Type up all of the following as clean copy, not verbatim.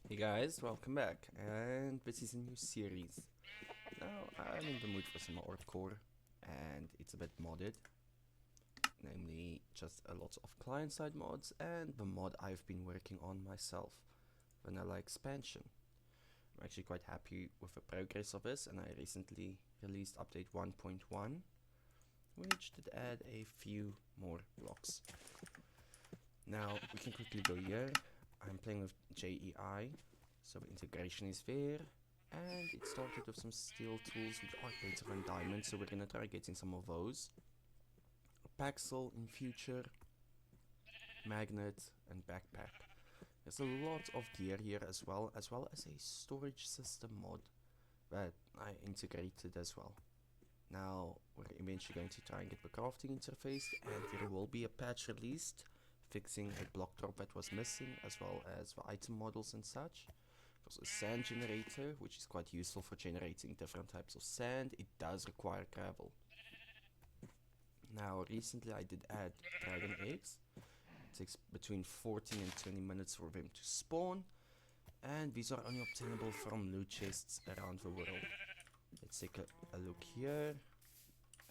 Hey guys, welcome back, and this is a new series. Now, I'm in the mood for some hardcore, and it's a bit modded, namely just a lot of client-side mods and the mod I've been working on myself, Vanilla Expansion. I'm actually quite happy with the progress of this, and I recently released update 1.1, which did add a few more blocks. Now, we can quickly go here. I'm playing with JEI, so the integration is there, and it started with some steel tools which are better than diamonds, so we're gonna try getting some of those. A Paxel in future, magnet, and backpack. There's a lot of gear here as well as a storage system mod that I integrated as well. Now, we're eventually going to try and get the crafting interface, and there will be a patch released fixing a block drop that was missing, as well as the item models and such. There's a sand generator, which is quite useful for generating different types of sand. It does require gravel. Now, recently I did add dragon eggs. It takes between 14 and 20 minutes for them to spawn, and these are only obtainable from loot chests around the world. Let's take a look here,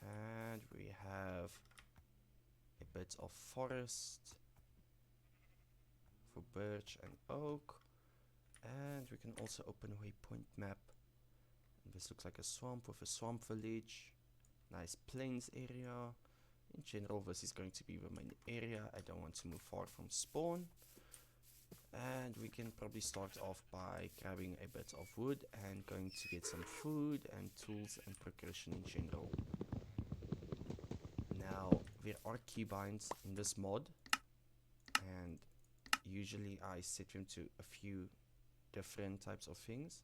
and we have a bit of forest for birch and oak, and we can also open a waypoint map. And this looks like a swamp with a swamp village, nice plains area. In general, this is going to be the main area. I don't want to move far from spawn, and we can probably start off by grabbing a bit of wood and going to get some food and tools and progression in general. Now, there are keybinds in this mod, and usually I set them to a few different types of things.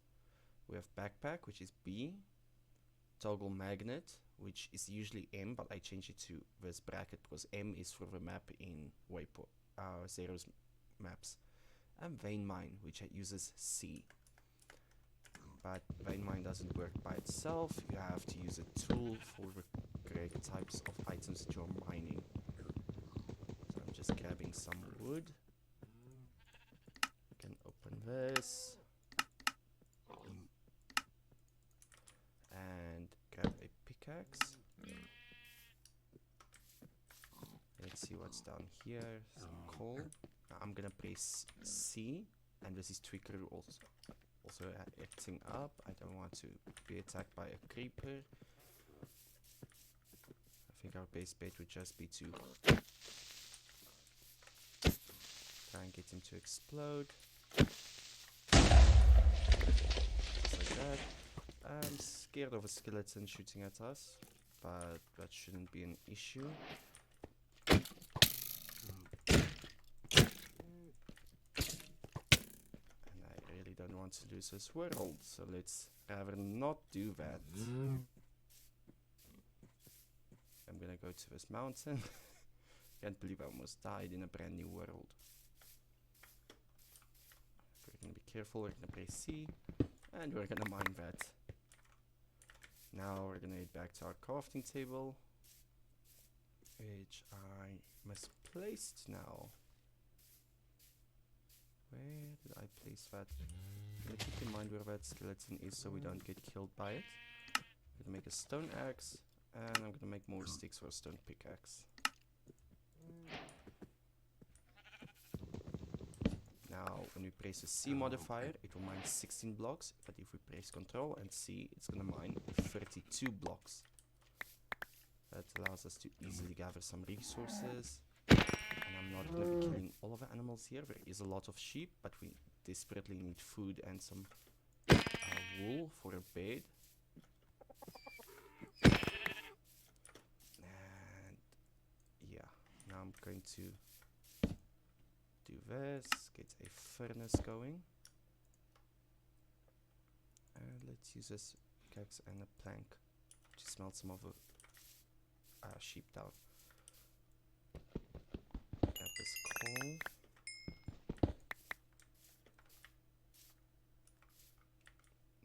We have backpack, which is B, toggle magnet, which is usually M, but I changed it to this bracket because M is for the map in Zero's maps, and vein mine, which uses C. But vein mine doesn't work by itself. You have to use a tool for the correct types of items that you're mining. So I'm just grabbing some wood. I can open this and grab a pickaxe. Let's see what's down here. Some coal. Now I'm gonna press C, and this is Tweaker also acting up. I don't want to be attacked by a creeper. I think our base bet would just be to try and get him to explode. Just like that. I'm scared of a skeleton shooting at us, but that shouldn't be an issue. And I really don't want to lose this world, so let's rather not do that. I'm gonna go to this mountain. Can't believe I almost died in a brand new world. We're gonna be careful, we're gonna press C, and we're gonna mine that. Now we're gonna head back to our crafting table, which I misplaced now. Where did I place that? I'm gonna keep in mind where that skeleton is so we don't get killed by it. I'm gonna make a stone axe, and I'm gonna make more sticks for a stone pickaxe. Now, when we press the C modifier, it will mine 16 blocks, but if we press Ctrl and C, it's gonna mine 32 blocks. That allows us to easily gather some resources. And I'm not gonna be killing all of the animals here. There is a lot of sheep, but we desperately need food and some wool for a bed. And yeah, now I'm going to do this, get a furnace going. And let's use this pickaxe and a plank to smelt some of the sheep down. Grab this coal.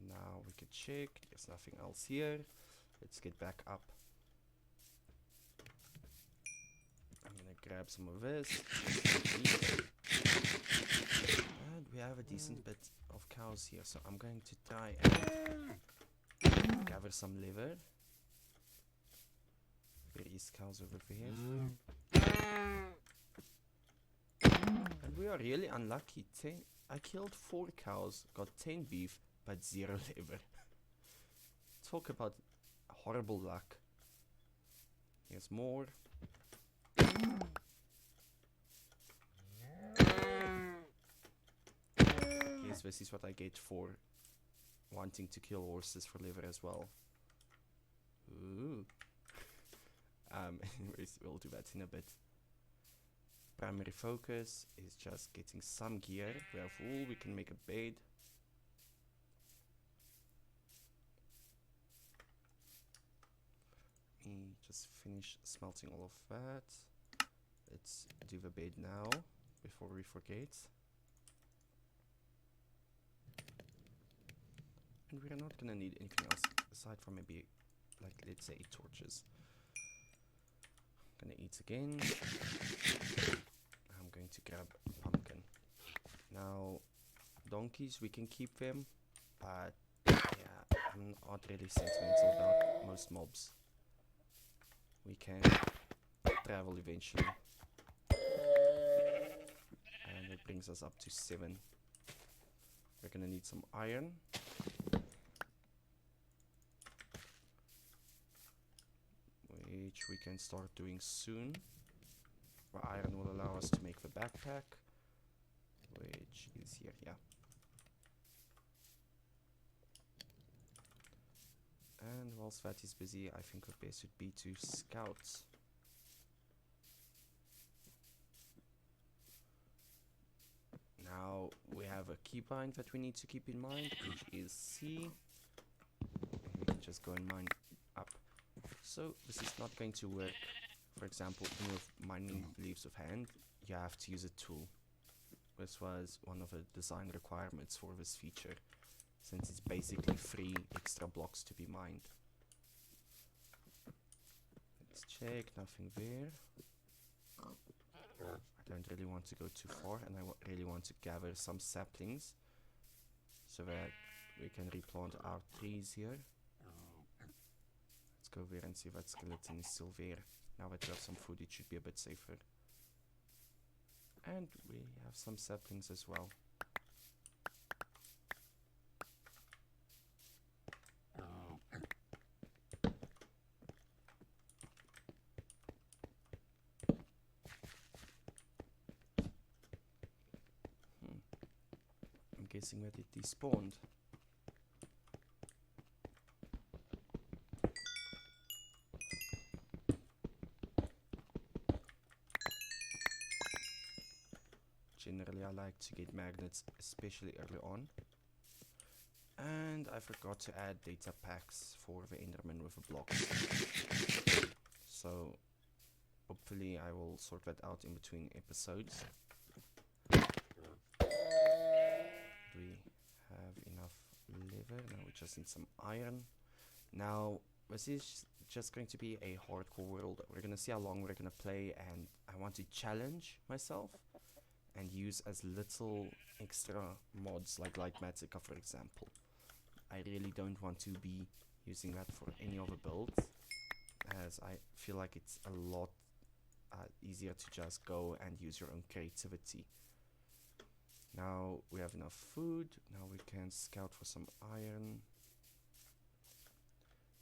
Now we can check, there's nothing else here. Let's get back up. I'm gonna grab some of this. And we have a decent bit of cows here, so I'm going to try and gather some liver. There is cows over here. And we are really unlucky. I killed 4 cows, got 10 beef, but 0 liver. Talk about horrible luck. Here's more. Yes, this is what I get for wanting to kill horses for liver as well. Ooh. Anyways, we'll do that in a bit. Primary focus is just getting some gear. We have wool, we can make a bed. Let me just finish smelting all of that. Let's do the bed now, before we forget. And we're not gonna need anything else, aside from maybe, like, let's say, torches. I'm gonna eat again. I'm going to grab a pumpkin. Now, donkeys, we can keep them, but yeah, I'm not really sentimental about most mobs. We can travel eventually. And it brings us up to 7. We're gonna need some iron. Which we can start doing soon. Iron will allow us to make the backpack, which is here, yeah. And whilst that is busy, I think the best would be to scout. Now we have a keybind that we need to keep in mind, which is C. And we can just go and mine up. So this is not going to work. For example, when you're mining leaves of hand, you have to use a tool. This was one of the design requirements for this feature, since it's basically 3 extra blocks to be mined. Let's check, nothing there. I don't really want to go too far, and I really want to gather some saplings so that we can replant our trees here. Let's go there and see if that skeleton is still there. Now that we have some food, it should be a bit safer. And we have some saplings as well. I'm guessing that it despawned. Generally, I like to get magnets, especially early on. And I forgot to add data packs for the Enderman with a block. So, hopefully I will sort that out in between episodes. Do we have enough liver? No, we just need some iron. Now, this is just going to be a hardcore world. We're gonna see how long we're gonna play, and I want to challenge myself and use as little extra mods like Lightmatica, for example. I really don't want to be using that for any other builds, as I feel like it's a lot easier to just go and use your own creativity. Now we have enough food. Now we can scout for some iron.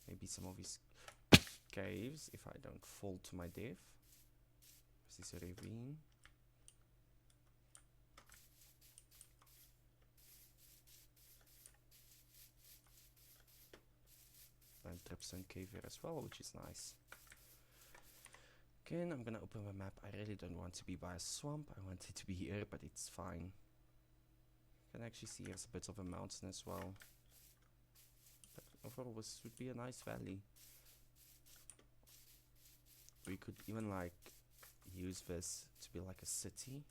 Maybe some of these caves, if I don't fall to my death. This is a ravine. And Tripstone cave here as well, which is nice. Again, I'm gonna open my map. I really don't want to be by a swamp. I want it to be here, but it's fine. You can actually see there's a bit of a mountain as well. But overall, this would be a nice valley. We could even like use this to be like a city.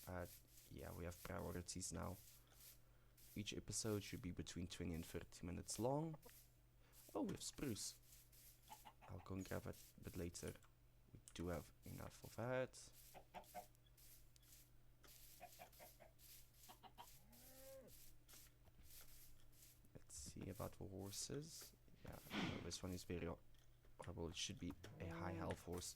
But yeah, we have priorities now. Each episode should be between 20 and 30 minutes long. Oh, we have spruce. I'll go and grab it a bit later. We do have enough of that. about the horses. Yeah, no, this one is very horrible. It should be a high health horse.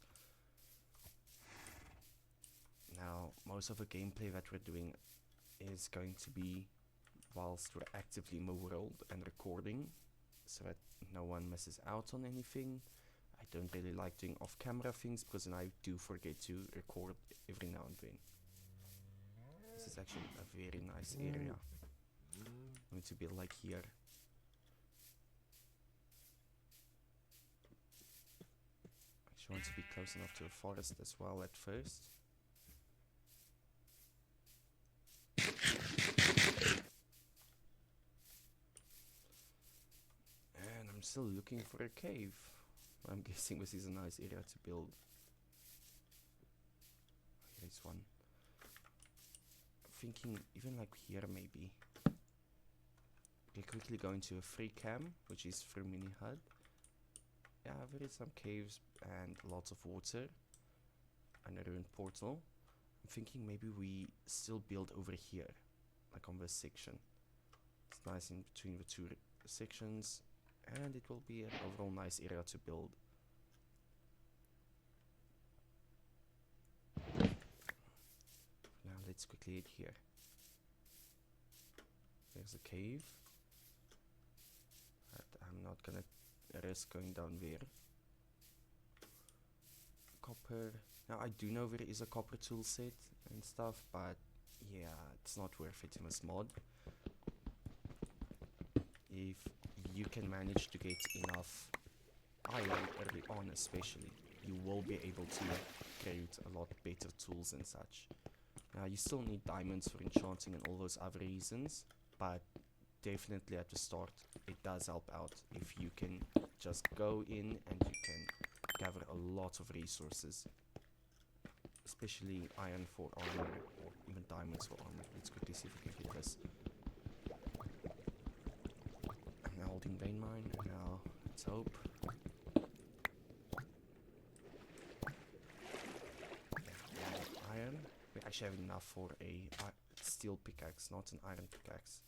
Now, most of the gameplay that we're doing is going to be whilst we're actively in the world and recording, so that no one misses out on anything. I don't really like doing off-camera things because then I do forget to record every now and then. This is actually a very nice area. I need to build like here. Actually want to be close enough to the forest as well at first. And I'm still looking for a cave. I'm guessing this is a nice area to build. Here's one. I'm thinking even like here maybe. Okay, quickly go into a free cam, which is through Mini HUD. Yeah, there is some caves and lots of water. And a ruined portal. I'm thinking maybe we still build over here, like on this section. It's nice in between the two sections, and it will be an overall nice area to build. Now let's quickly head here. There's a cave. But I'm not gonna risk going down there. Copper. Now I do know there is a copper tool set and stuff, but yeah, it's not worth it in this mod. If you can manage to get enough iron early on especially, you will be able to create a lot better tools and such. Now you still need diamonds for enchanting and all those other reasons, but definitely at the start it does help out if you can just go in and you can gather a lot of resources, especially iron for armor or even diamonds for armor. Let's quickly see if we can get this. I'm now holding vein mine, and now let's hope. Yeah, iron. We actually have enough for a steel pickaxe, not an iron pickaxe.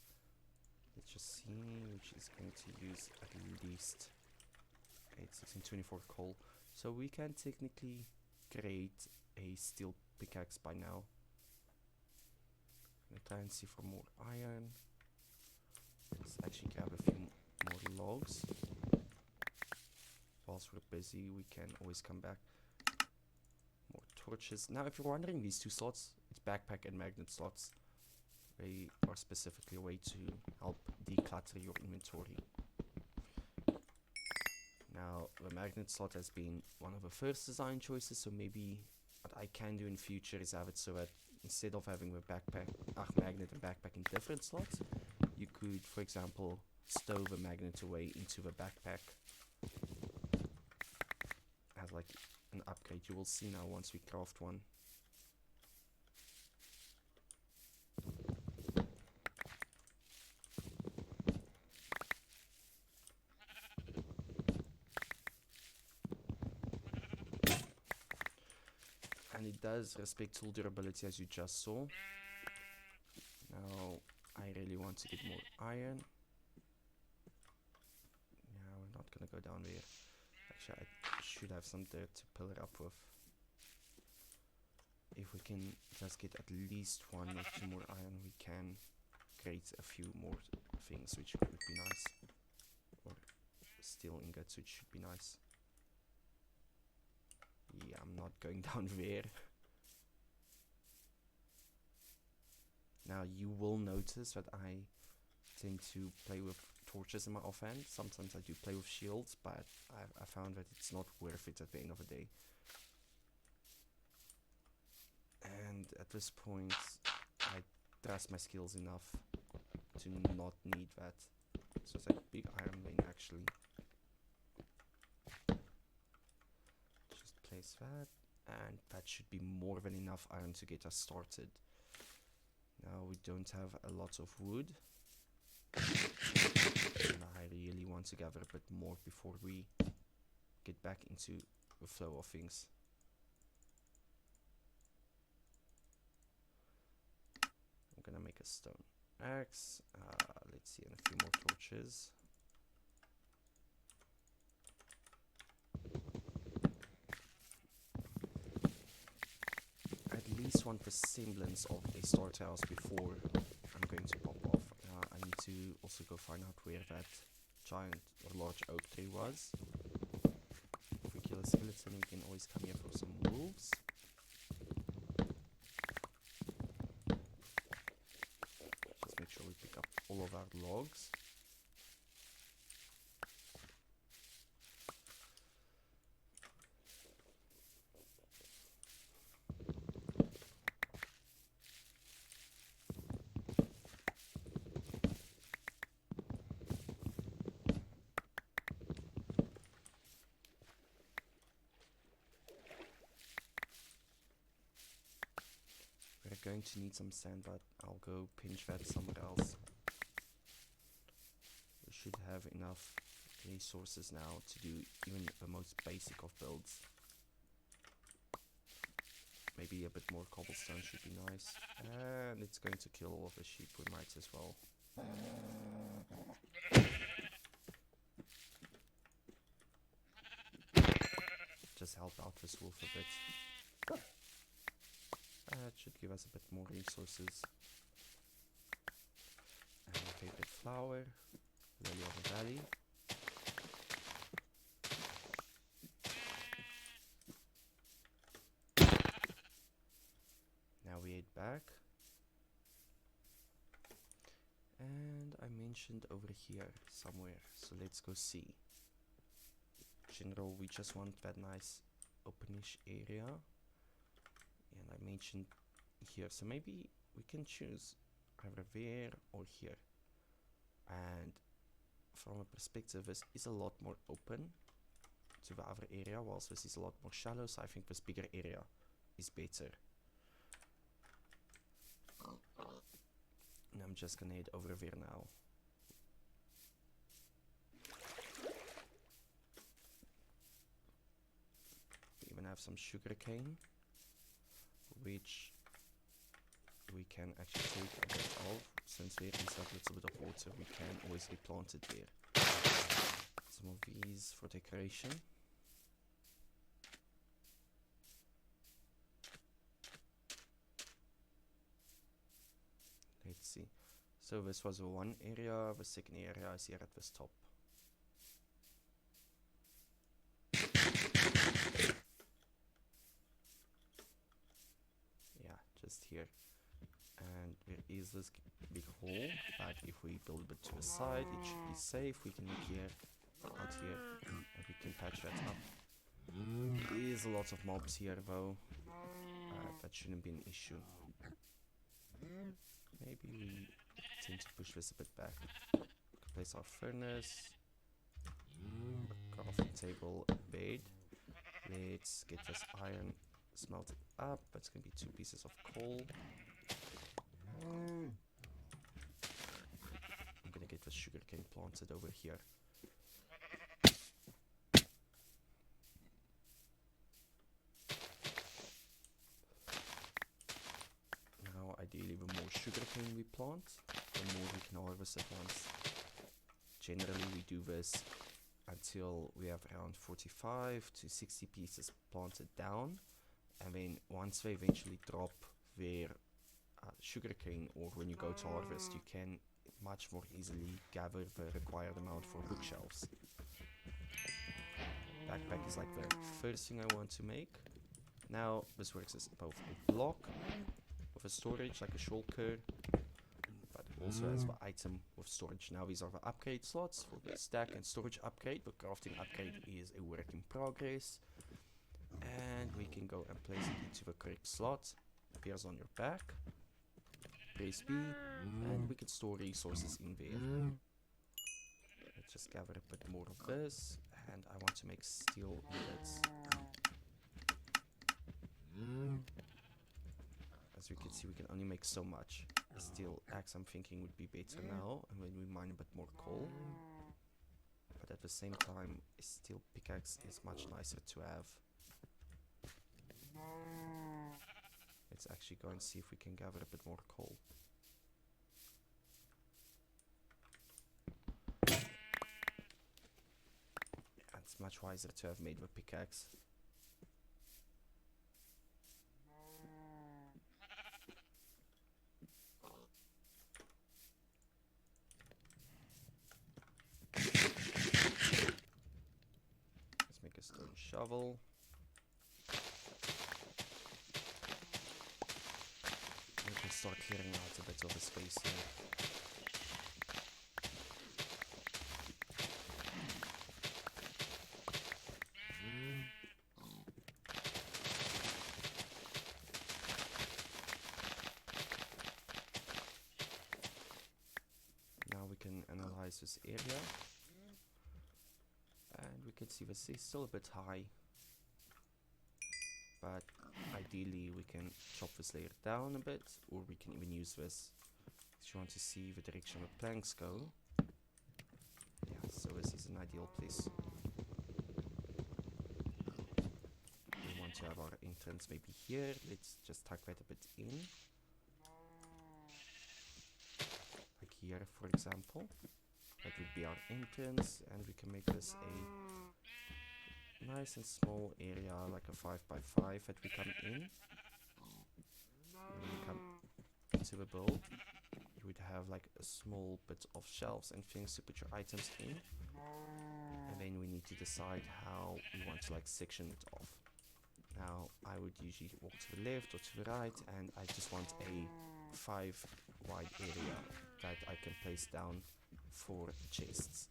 Let's just see, which is going to use at least 8, 16, 24 coal. So we can technically create a steel pickaxe by now. I'm gonna try and see for more iron. Let's actually grab a few more logs. Whilst we're busy, we can always come back. More torches. Now, if you're wondering, these two slots, it's backpack and magnet slots. They are specifically a way to help declutter your inventory. Now, the magnet slot has been one of the first design choices, so maybe what I can do in future is have it so that instead of having the magnet and backpack in different slots, you could, for example, stow the magnet away into the backpack as like an upgrade. You will see now once we craft one. And it does respect tool durability, as you just saw. Now I really want to get more iron. Yeah, we're not gonna go down there. Actually, I should have some dirt to pull it up with. If we can just get at least 1 or 2 more iron, we can create a few more things, which would be nice. Or steel ingots, which should be nice. Yeah, I'm not going down there. Now you will notice that I tend to play with torches in my offhand. Sometimes I do play with shields, but I found that it's not worth it at the end of the day. And at this point, I trust my skills enough to not need that. So it's like big iron vein actually. Just place that, and that should be more than enough iron to get us started. Now we don't have a lot of wood, and I really want to gather a bit more before we get back into the flow of things. I'm gonna make a stone axe. Let's see, and a few more torches. just want the semblance of a storehouse before I'm going to pop off. I need to also go find out where that giant or large oak tree was. If we kill a skeleton, we can always come here for some wolves. Just make sure we pick up all of our logs. We're going to need some sand, but I'll go pinch that somewhere else. We should have enough resources now to do even the most basic of builds. Maybe a bit more cobblestone should be nice. And it's going to kill all of the sheep, we might as well. Just help out this wolf a bit. That should give us a bit more resources. And a favorite flower, Lily of the Valley. Now we head back. And I mentioned over here somewhere, so let's go see. General, we just want that nice openish area. And I mentioned here, so maybe we can choose either there or here. And from a perspective, this is a lot more open to the other area, whilst this is a lot more shallow, so I think this bigger area is better. And I'm just gonna head over there now. We even have some sugarcane, which we can actually take a bit of. Since there is a little bit of water, we can always replant it there. Some of these for decoration. Let's see. So this was one area, the second area is here at this top. Yeah, just here. And there is this big hole, but if we build a bit to the side, it should be safe. We can look here, out here, and we can patch that up. There is a lot of mobs here though. That shouldn't be an issue. Maybe we tend to push this a bit back. Place our furnace, a crafting table, a bed. Let's get this iron smelted up. That's gonna be 2 pieces of coal. I'm gonna get the sugarcane planted over here. Now, ideally, the more sugarcane we plant, the more we can harvest at once. Generally, we do this until we have around 45 to 60 pieces planted down, and then once they eventually drop their sugarcane, or when you go to harvest, you can much more easily gather the required amount for bookshelves. Backpack is like the first thing I want to make. Now this works as both a block with a storage like a shulker, but also as the item with storage. Now these are the upgrade slots for the stack and storage upgrade. The crafting upgrade is a work in progress, and we can go and place it into the correct slot. Appears on your back. Press B, and we can store resources in there. Let's just gather a bit more of this, and I want to make steel ingots. As we can see, we can only make so much. A steel axe, I'm thinking, would be better now, and when we mine a bit more coal. But at the same time, a steel pickaxe is much nicer to have. Let's actually go and see if we can gather a bit more coal. Yeah, it's much wiser to have made the pickaxe. shovel. We can start clearing out a bit of the space here. Now we can analyze this area. And we can see this is still a bit high. But ideally we can chop this layer down a bit, or we can even use this. If you want to see the direction the planks go. Yeah, so this is an ideal place. We want to have our entrance maybe here. Let's just tuck that a bit in. Like here, for example. That would be our entrance, and we can make this a nice and small area, like a 5x5 that we come in. When we come into the build, you would have like a small bit of shelves and things to put your items in. And then we need to decide how we want to like section it off. Now I would usually walk to the left or to the right, and I just want a 5 wide area that I can place down for the chests.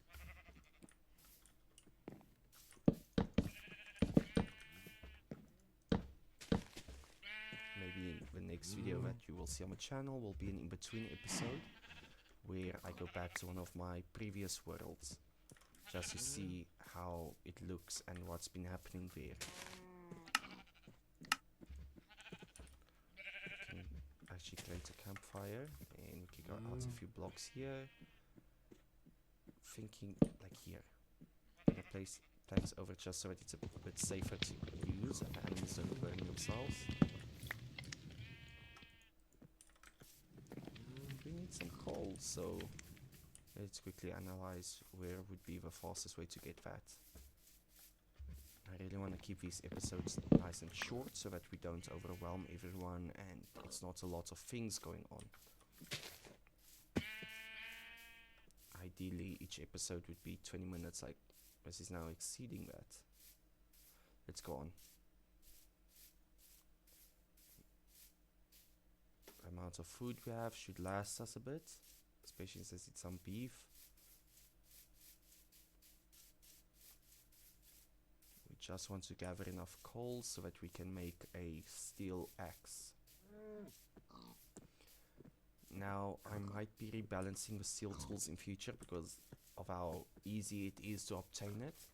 Maybe the next video that you will see on the channel will be an in-between episode where I go back to one of my previous worlds just to see how it looks and what's been happening there. We can actually create a campfire, and we can go out a few blocks here. Thinking like here. I'm gonna place planks over just so that it's a bit safer to use and the animals don't burn themselves. We need some coal, so let's quickly analyze where would be the fastest way to get that. I really want to keep these episodes nice and short so that we don't overwhelm everyone and it's not a lot of things going on. Ideally, each episode would be 20 minutes, like this is now exceeding that. Let's go on. The amount of food we have should last us a bit, especially since it's some beef. We just want to gather enough coal so that we can make a steel axe. Now, I might be rebalancing the steel tools in future because of how easy it is to obtain it.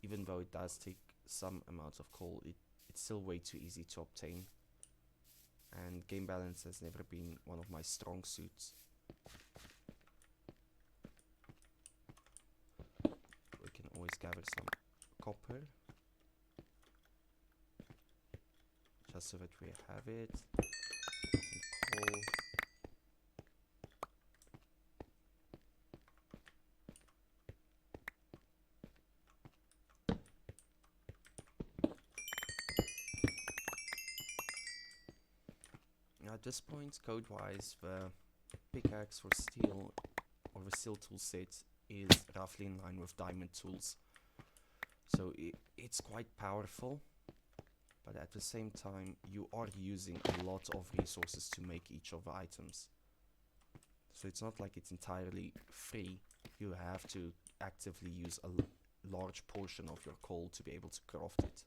Even though it does take some amount of coal, it's still way too easy to obtain. And game balance has never been one of my strong suits. We can always gather some copper. Just so that we have it. Some coal. At this point, code-wise, the pickaxe for steel or the steel tool set is roughly in line with diamond tools. So it's quite powerful, but at the same time you are using a lot of resources to make each of the items. So it's not like it's entirely free. You have to actively use a large portion of your coal to be able to craft it.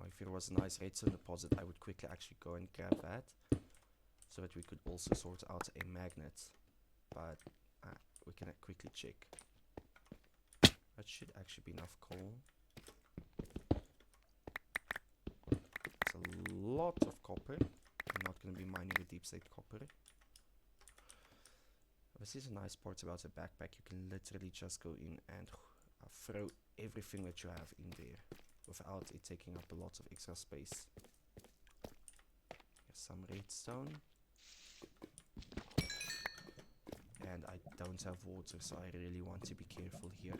If there was a nice redstone deposit, I would quickly actually go and grab that, so that we could also sort out a magnet, but we can quickly check. That should actually be enough coal. It's a lot of copper. I'm not going to be mining the deep state copper. This is a nice part about a backpack. You can literally just go in and throw everything that you have in there, without it taking up a lot of extra space. Here's some redstone. And I don't have water, so I really want to be careful here.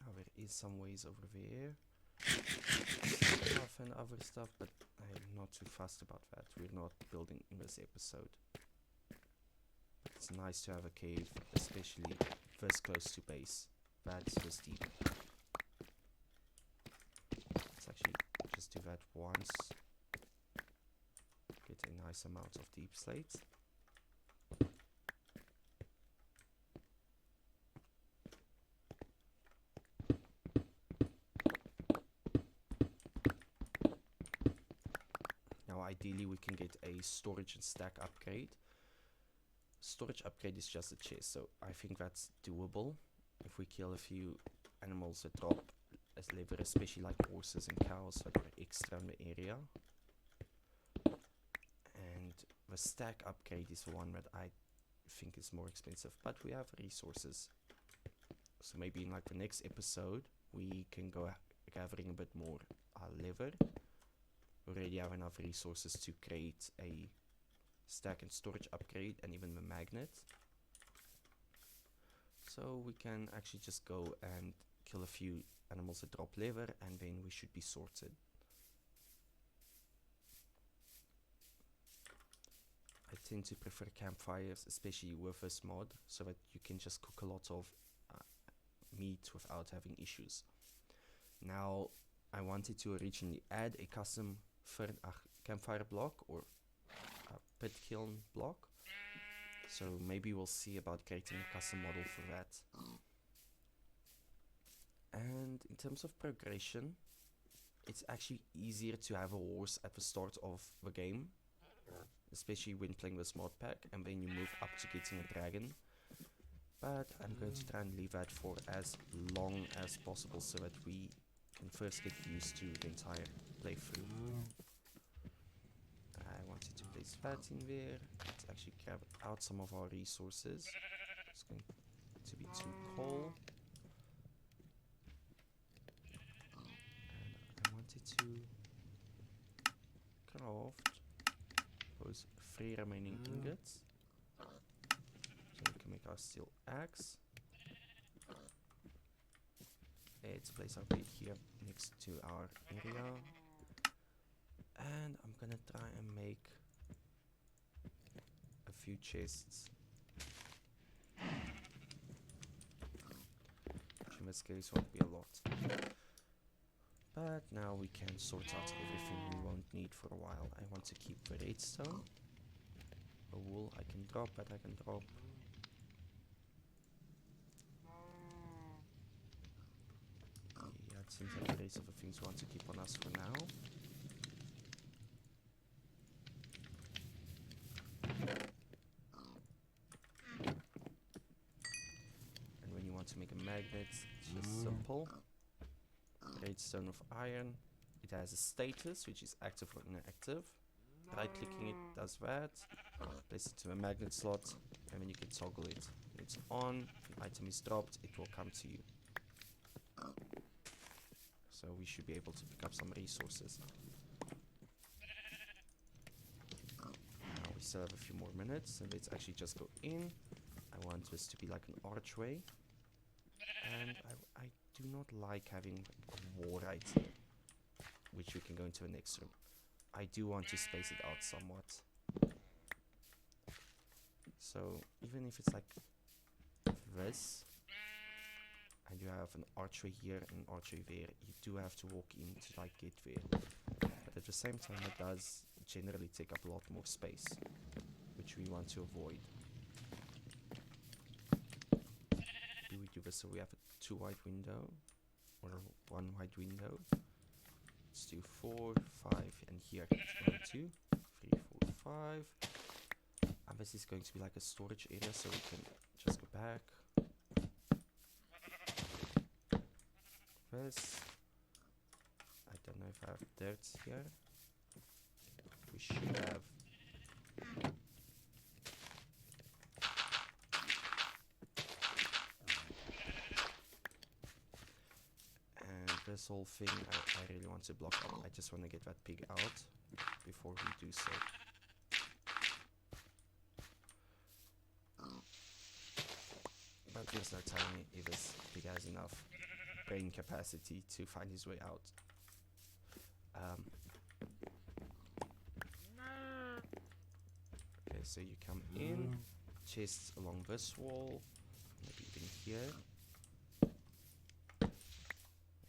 Now there is some ways over there. stuff and other stuff, but I'm not too fussed about that. We're not building in this episode. It's nice to have a cave, especially this close to base. That's this deep. Let's actually just do that once. Get a nice amount of deep slates. Now ideally we can get a storage and stack upgrade. Storage upgrade is just a chest, so I think that's doable. If we kill a few animals that drop as leather, especially like horses and cows that are extra in the area. And the stack upgrade is the one that I think is more expensive, but we have resources. So maybe in like the next episode we can go gathering a bit more leather. We already have enough resources to create a stack and storage upgrade and even the magnet. So we can actually just go and kill a few animals that drop leather, and then we should be sorted. I tend to prefer campfires, especially with this mod, so that you can just cook a lot of meat without having issues. Now, I wanted to originally add a custom campfire block or pit kiln block, so maybe we'll see about creating a custom model for that. And in terms of progression, it's actually easier to have a horse at the start of the game, especially when playing this mod pack, and then you move up to getting a dragon. But I'm going to try and leave that for as long as possible so that we can first get used to the entire playthrough. I wanted to place that in there. Let's actually grab out some of our resources. It's going to be 2 coal. And I wanted to craft those 3 remaining ingots. So we can make our steel axe. Let's place our bait here next to our area. And I'm gonna try and make a few chests. Which in this case won't be a lot. But now we can sort out everything we won't need for a while. I want to keep the redstone. The wool I can drop, but I can drop. Yeah, it seems like the rest of the things we want to keep on us for now. To make a magnet, it's just simple. Redstone of iron. It has a status which is active or inactive. Right clicking it does that. Place it to a magnet slot, and then you can toggle it. When it's on, if an item is dropped, it will come to you. So we should be able to pick up some resources. Now we still have a few more minutes, so let's actually just go in. I want this to be like an archway. And I do not like having a wall right here, which we can go into the next room. I do want to space it out somewhat. So even if it's like this, and you have an archway here and an archway there, you do have to walk in to like get there. But at the same time, it does generally take up a lot more space, which we want to avoid. Do we do this so we have a 2 wide window or 1 wide window? Let's do 4, 5, and here it's 1, 2, 3, 4, 5. And this is going to be like a storage area, so we can just go back. This. I don't know if I have dirt here. We should have. This whole thing I really want to block up. I just want to get that pig out before we do so. But there's no telling me if this pig has enough brain capacity to find his way out. Okay, so you come in, chests along this wall, maybe even here.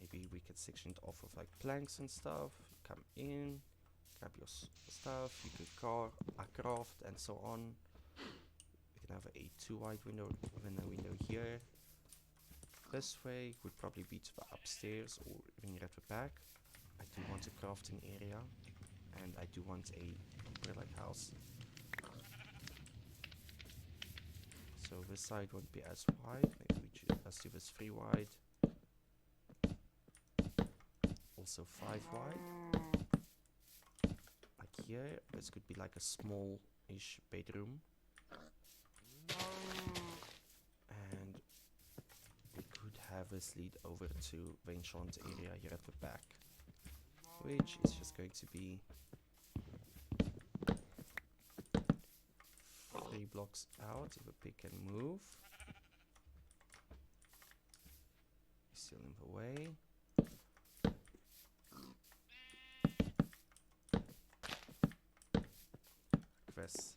Maybe we could section it off with like planks and stuff. Come in, grab your stuff, you could craft and so on. We can have a 2 wide window here. This way would probably be to the upstairs or even here at the back. I do want a crafting area, and I do want a umbrella house. So this side won't be as wide. Maybe we just do this 3 wide. Also 5 wide. Like here, this could be like a small-ish bedroom. And we could have this lead over to the enchant area here at the back, which is just going to be 3 blocks out if a pig can move. He's still in the way. This.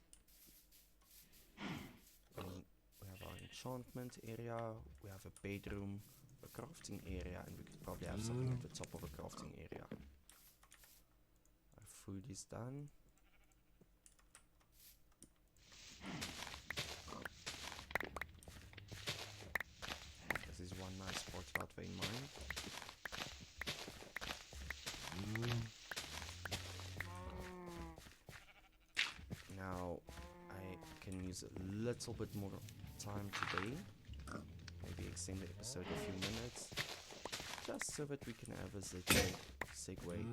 We have our enchantment area, we have a bedroom, a crafting area, and we could probably have something at the top of a crafting area. Our food is done. This is one nice spot to have in mind. Now I can use a little bit more time today, maybe extend the episode a few minutes, just so that we can have a segue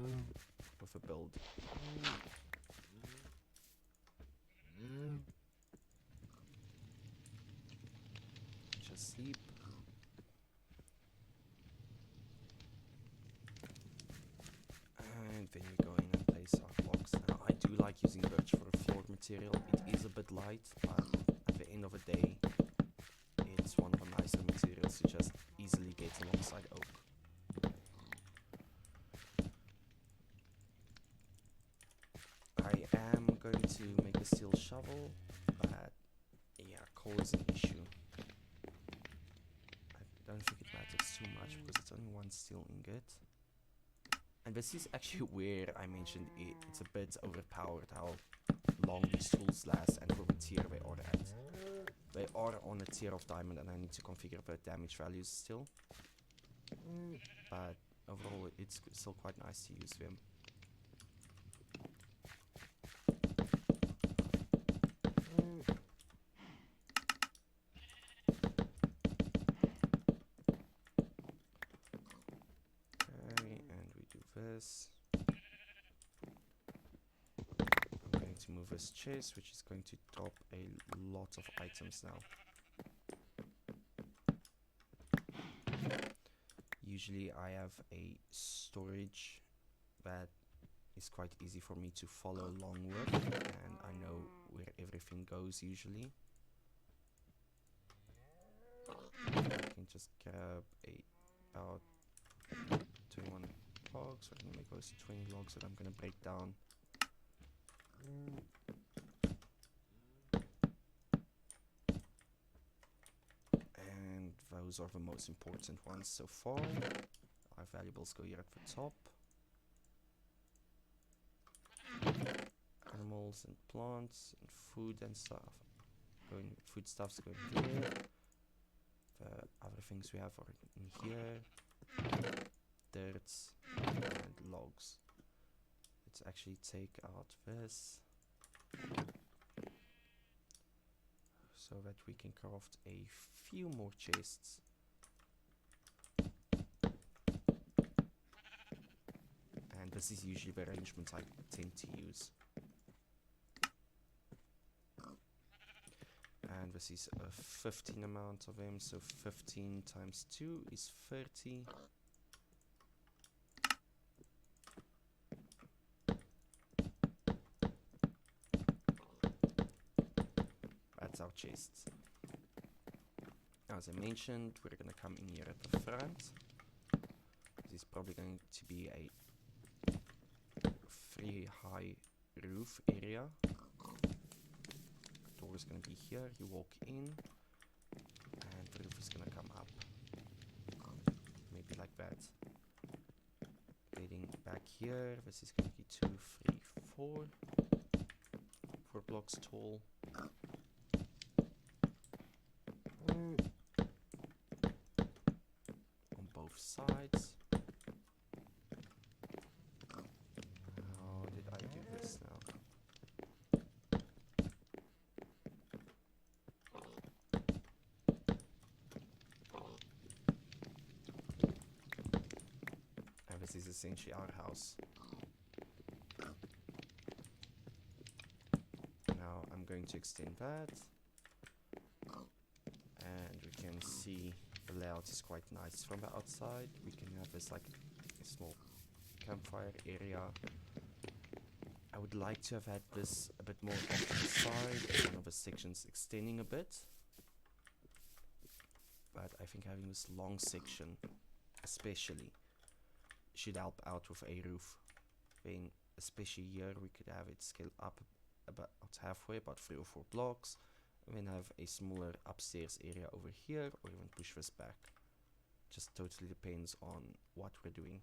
with a build. Just sleep. And then we go in and place our blocks. Now I do like using birch for a floor material. It is a bit light, but at the end of the day, it's one of the nicer materials to just easily get alongside oak. I am going to make a steel shovel, but yeah, coal is an issue. I don't think it matters too much because it's only 1 steel ingot. And this is actually where I mentioned it's a bit overpowered how long these tools last and for the tier they are at. They are on a tier of diamond and I need to configure the damage values still. But overall it's still quite nice to use them. This. I'm going to move this chest, which is going to drop a lot of items now. Usually I have a storage that is quite easy for me to follow along with, and I know where everything goes usually. I can just grab about 21 logs. We're gonna make those 20 logs that I'm gonna break down. And those are the most important ones so far. Our valuables go here at the top. Animals and plants and food and stuff. Foodstuffs go in here. The other things we have are in here. Dirt and logs. Let's actually take out this so that we can craft a few more chests. And this is usually the arrangement I tend to use. And this is a 15 amount of them, so 15 times 2 is 30. That's our chests. As I mentioned, we're gonna come in here at the front. This is probably going to be a pretty high roof area. Door is gonna be here. You walk in, and the roof is gonna come up. Maybe like that. Getting back here. This is gonna be 2, 3, 4. 4 blocks tall. On both sides. How did I do this now? And this is essentially our house. Now I'm going to extend that. And we can see the layout is quite nice from the outside. We can have this like a small campfire area. I would like to have had this a bit more off to the side, one of the sections extending a bit. But I think having this long section especially should help out with a roof. Then especially here we could have it scale up about halfway, about 3 or 4 blocks. And then have a smaller upstairs area over here, or even push this back. Just totally depends on what we're doing.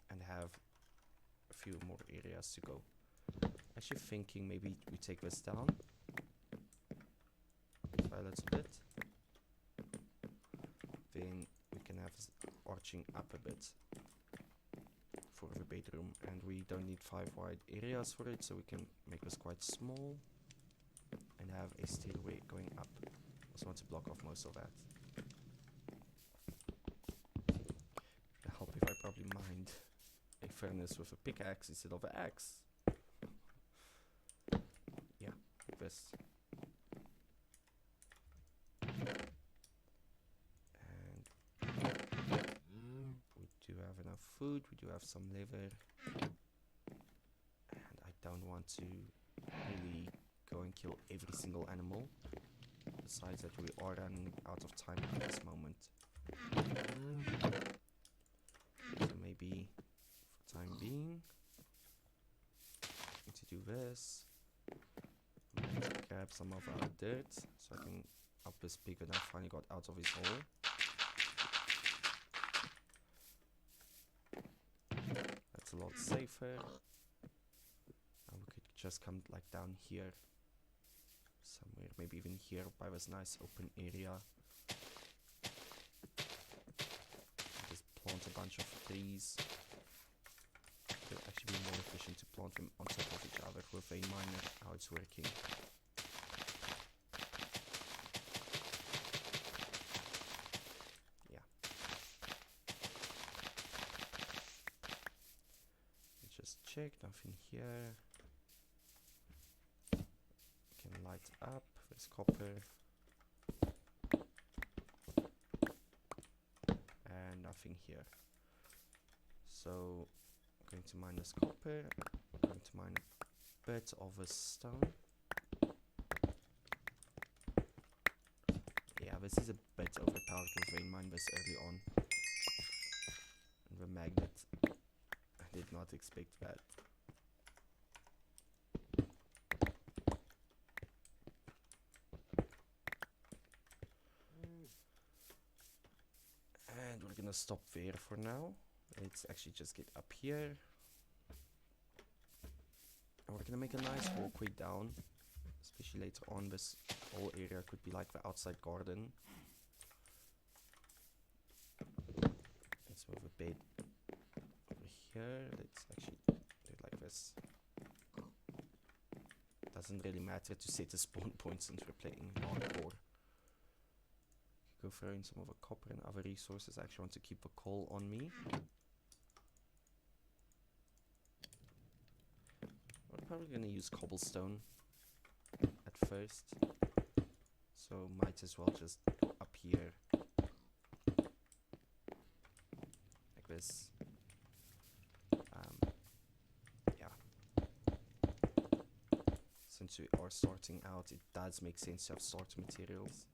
And have a few more areas to go. Actually thinking maybe we take this down by a little bit. Then we can have this arching up a bit for the bedroom. And we don't need 5 wide areas for it, so we can make this quite small. And have a stairway going up. Also want to block off most of that. It'll help if I probably mined a furnace with a pickaxe instead of an axe. Yeah, like this. And we do have enough food, we do have some liver. And I don't want to really go and kill every single animal. Besides that, we are running out of time at this moment. So maybe for time being, need to do this. I'm going to grab some of our dirt so I can up this pig that I finally got out of his hole. That's a lot safer. And we could just come like down here. Somewhere, maybe even here by this nice open area. Just plant a bunch of trees. It'll actually be more efficient to plant them on top of each other with a miner, how it's working. Yeah. Just check, nothing here. Light up, there's copper and nothing here. So I'm going to mine this copper, I'm going to mine a bit of a stone. Yeah, this is a bit overpowered with vein mine this early on. And the magnet, I did not expect that. And we're gonna stop there for now. Let's actually just get up here. And we're gonna make a nice walkway down. Especially later on, this whole area could be like the outside garden. Let's move a bed over here. Let's actually do it like this. Doesn't really matter to set a spawn point since we're playing hardcore. Go throw in some of the copper and other resources. I actually want to keep the coal on me. We're probably going to use cobblestone at first. So might as well just go up here. Like this. Yeah. Since we are starting out, it does make sense to have starter materials.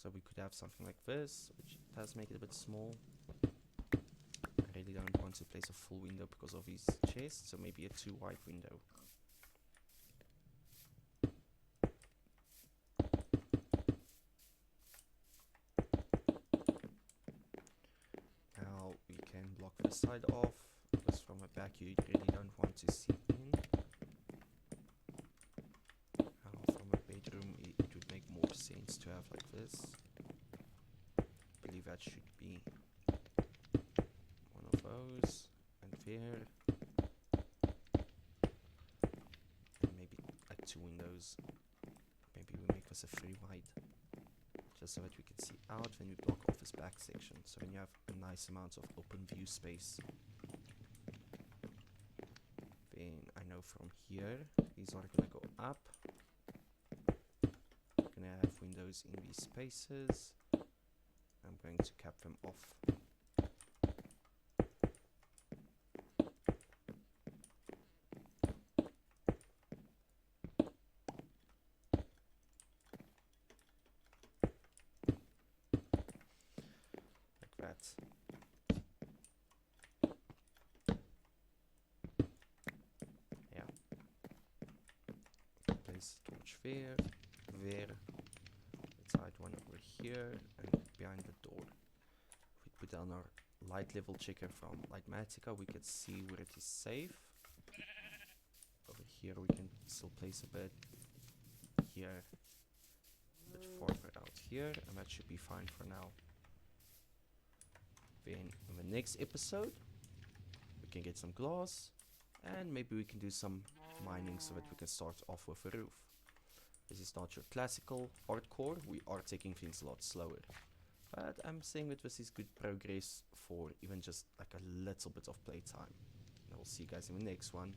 So we could have something like this, which does make it a bit small. I really really don't want to place a full window because of his chest, so maybe a 2 wide window. Now we can block the side off, because from the back you really don't want to see in. Now from a bedroom it would make more sense to have like this. I believe that should be one of those, and there. And maybe like 2 windows. Maybe we make this a 3 wide. Just so that we can see out when we block off this back section. So when you have a nice amount of open view space. Then I know from here, these are gonna go up. Gonna have windows in these spaces. I'm going to cap them off. Like that. Yeah. Place torch there, let's hide one over here, and behind the door. If we put down our light level checker from Lightmatica, we can see where it is safe. Over here we can still place a bit. Here, a bit farther out here, and that should be fine for now. Then in the next episode, we can get some glass, and maybe we can do some mining so that we can start off with a roof. This is not your classical hardcore, we are taking things a lot slower. But I'm saying that this is good progress for even just like a little bit of playtime. And I will see you guys in the next one.